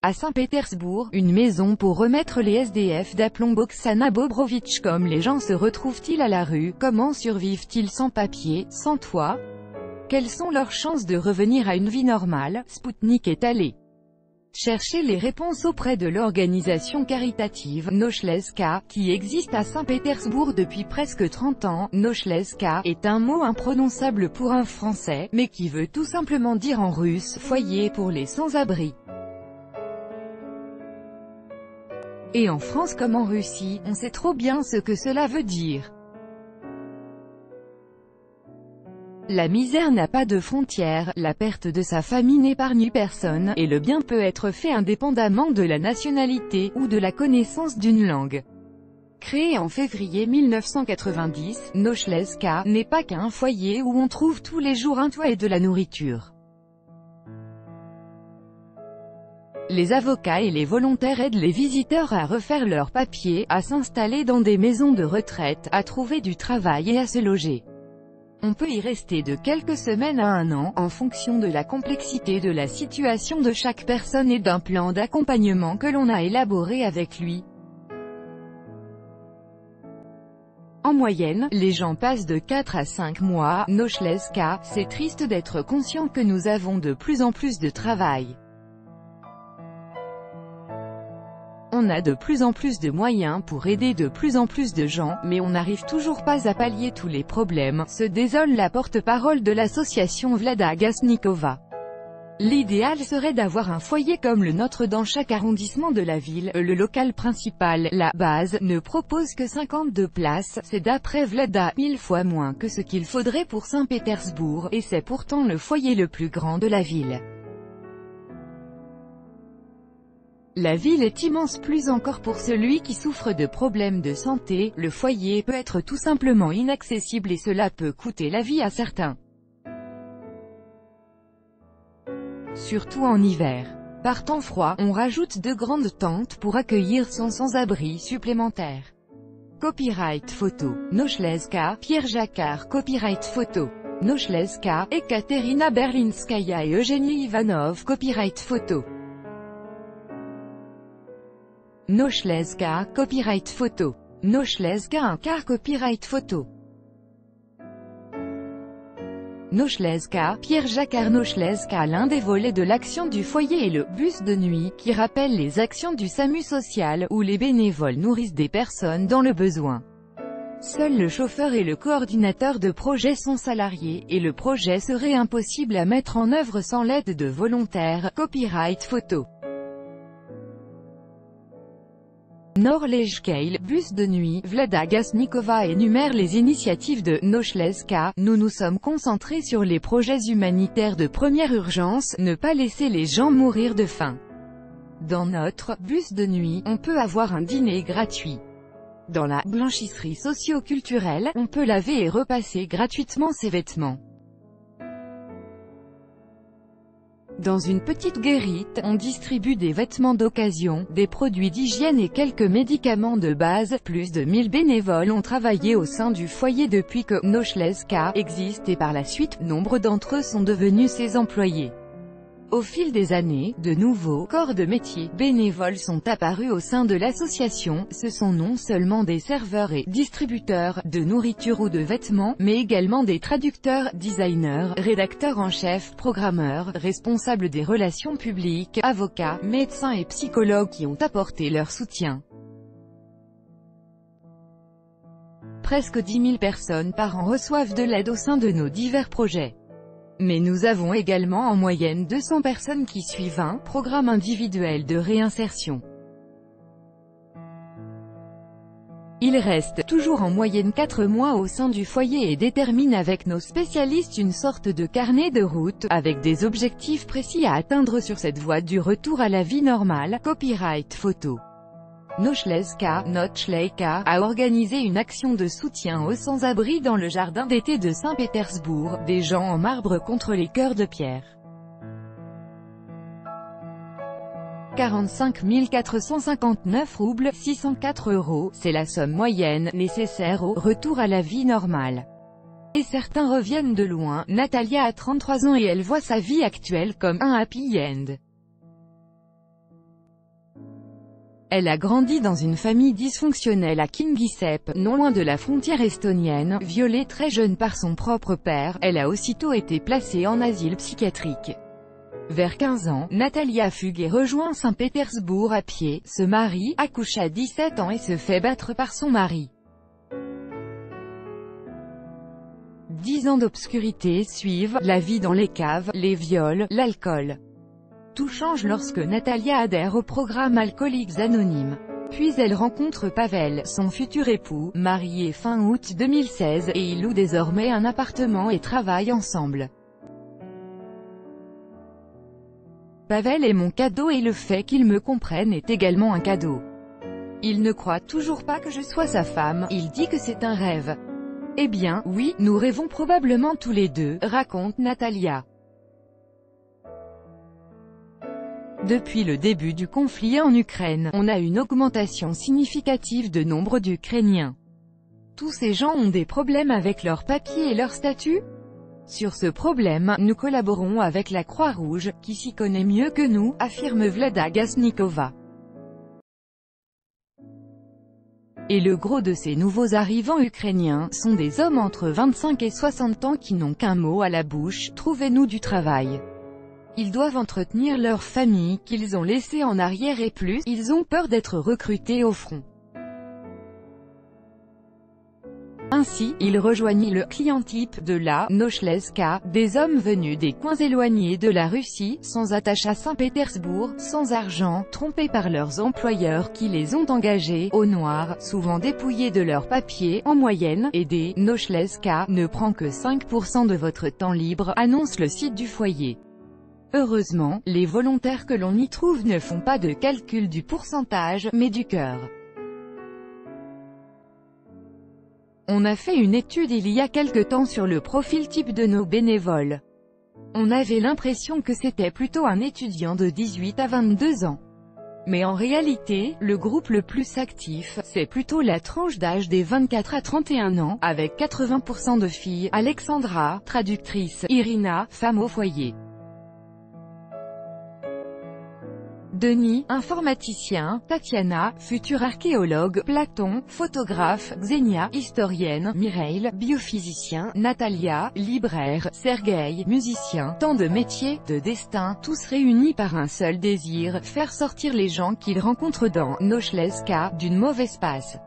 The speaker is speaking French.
À Saint-Pétersbourg, une maison pour remettre les SDF d'aplomb. Oksana Bobrovitch. Comme les gens se retrouvent-ils à la rue? Comment survivent-ils sans papier, sans toit? Quelles sont leurs chances de revenir à une vie normale? Spoutnik est allé chercher les réponses auprès de l'organisation caritative Nochleska, qui existe à Saint-Pétersbourg depuis presque 30 ans. Nochleska est un mot imprononçable pour un français, mais qui veut tout simplement dire en russe « foyer pour les sans-abri ». Et en France comme en Russie, on sait trop bien ce que cela veut dire. La misère n'a pas de frontières, la perte de sa famille n'épargne personne, et le bien peut être fait indépendamment de la nationalité, ou de la connaissance d'une langue. Créé en février 1990, Nochleska n'est pas qu'un foyer où on trouve tous les jours un toit et de la nourriture. Les avocats et les volontaires aident les visiteurs à refaire leurs papiers, à s'installer dans des maisons de retraite, à trouver du travail et à se loger. On peut y rester de quelques semaines à un an, en fonction de la complexité de la situation de chaque personne et d'un plan d'accompagnement que l'on a élaboré avec lui. En moyenne, les gens passent de 4 à 5 mois. Nochleska, c'est triste d'être conscient que nous avons de plus en plus de travail. On a de plus en plus de moyens pour aider de plus en plus de gens, mais on n'arrive toujours pas à pallier tous les problèmes, se désole la porte-parole de l'association Vlada Gasnikova. L'idéal serait d'avoir un foyer comme le nôtre dans chaque arrondissement de la ville. Le local principal, la base, ne propose que 52 places, c'est d'après Vlada 1000 fois moins que ce qu'il faudrait pour Saint-Pétersbourg, et c'est pourtant le foyer le plus grand de la ville. La ville est immense, plus encore pour celui qui souffre de problèmes de santé. Le foyer peut être tout simplement inaccessible et cela peut coûter la vie à certains. Surtout en hiver. Par temps froid, on rajoute de grandes tentes pour accueillir son sans-abri supplémentaire. Copyright photo. Nochleska, Pierre Jacquard. Copyright photo. Nochleska, Ekaterina Berlinskaya et Eugénie Ivanov. Copyright photo. Nochleska, copyright photo. Nochleska un quart copyright photo. Nochleska, Pierre Jacquard. Nochleska, l'un des volets de l'action du foyer est le bus de nuit, qui rappelle les actions du SAMU social, où les bénévoles nourrissent des personnes dans le besoin. Seul le chauffeur et le coordinateur de projet sont salariés, et le projet serait impossible à mettre en œuvre sans l'aide de volontaires. Copyright photo. Norlejkeil, bus de nuit. Vlada Gasnikova énumère les initiatives de Nochleska. Nous nous sommes concentrés sur les projets humanitaires de première urgence, ne pas laisser les gens mourir de faim. Dans notre bus de nuit, on peut avoir un dîner gratuit. Dans la blanchisserie socio-culturelle, on peut laver et repasser gratuitement ses vêtements. Dans une petite guérite, on distribue des vêtements d'occasion, des produits d'hygiène et quelques médicaments de base. Plus de 1000 bénévoles ont travaillé au sein du foyer depuis que Nochleska existe et par la suite, nombre d'entre eux sont devenus ses employés. Au fil des années, de nouveaux corps de métier bénévoles sont apparus au sein de l'association. Ce sont non seulement des serveurs et distributeurs de nourriture ou de vêtements, mais également des traducteurs, designers, rédacteurs en chef, programmeurs, responsables des relations publiques, avocats, médecins et psychologues qui ont apporté leur soutien. Presque 10 000 personnes par an reçoivent de l'aide au sein de nos divers projets. Mais nous avons également en moyenne 200 personnes qui suivent un programme individuel de réinsertion. Ils restent toujours en moyenne 4 mois au sein du foyer et déterminent avec nos spécialistes une sorte de carnet de route, avec des objectifs précis à atteindre sur cette voie du retour à la vie normale. Copyright photo. Nochleska a organisé une action de soutien aux sans-abri dans le jardin d'été de Saint-Pétersbourg, des gens en marbre contre les cœurs de pierre. 45 459 roubles, 604 €, c'est la somme moyenne nécessaire au retour à la vie normale. Et certains reviennent de loin. Natalia a 33 ans et elle voit sa vie actuelle comme un happy end. Elle a grandi dans une famille dysfonctionnelle à Kingisepp, non loin de la frontière estonienne. Violée très jeune par son propre père, elle a aussitôt été placée en asile psychiatrique. Vers 15 ans, Natalia fugue et rejoint Saint-Pétersbourg à pied, se marie, accouche à 17 ans et se fait battre par son mari. 10 ans d'obscurité suivent, la vie dans les caves, les viols, l'alcool. Tout change lorsque Natalia adhère au programme Alcooliques Anonymes. Puis elle rencontre Pavel, son futur époux, marié fin août 2016, et ils louent désormais un appartement et travaillent ensemble. Pavel est mon cadeau et le fait qu'il me comprenne est également un cadeau. Il ne croit toujours pas que je sois sa femme, il dit que c'est un rêve. Eh bien, oui, nous rêvons probablement tous les deux, raconte Natalia. Depuis le début du conflit en Ukraine, on a une augmentation significative de nombre d'Ukrainiens. Tous ces gens ont des problèmes avec leurs papiers et leur statut. Sur ce problème, nous collaborons avec la Croix-Rouge, qui s'y connaît mieux que nous, affirme Vlada Gasnikova. Et le gros de ces nouveaux arrivants ukrainiens sont des hommes entre 25 et 60 ans qui n'ont qu'un mot à la bouche: trouvez-nous du travail. Ils doivent entretenir leur famille qu'ils ont laissée en arrière et plus, ils ont peur d'être recrutés au front. Ainsi, ils rejoignent le client type de la Nochleska, des hommes venus des coins éloignés de la Russie, sans attache à Saint-Pétersbourg, sans argent, trompés par leurs employeurs qui les ont engagés, au noir, souvent dépouillés de leurs papiers, en moyenne, et des Nochleska ne prend que 5% de votre temps libre, annonce le site du foyer. Heureusement, les volontaires que l'on y trouve ne font pas de calcul du pourcentage, mais du cœur. On a fait une étude il y a quelque temps sur le profil type de nos bénévoles. On avait l'impression que c'était plutôt un étudiant de 18 à 22 ans. Mais en réalité, le groupe le plus actif, c'est plutôt la tranche d'âge des 24 à 31 ans, avec 80% de filles. Alexandra, traductrice, Irina, femme au foyer. Denis, informaticien, Tatiana, futur archéologue, Platon, photographe, Xenia, historienne, Mireille, biophysicien, Natalia, libraire, Sergueï, musicien, tant de métiers, de destins, tous réunis par un seul désir, faire sortir les gens qu'ils rencontrent dans Nochleska d'une mauvaise passe.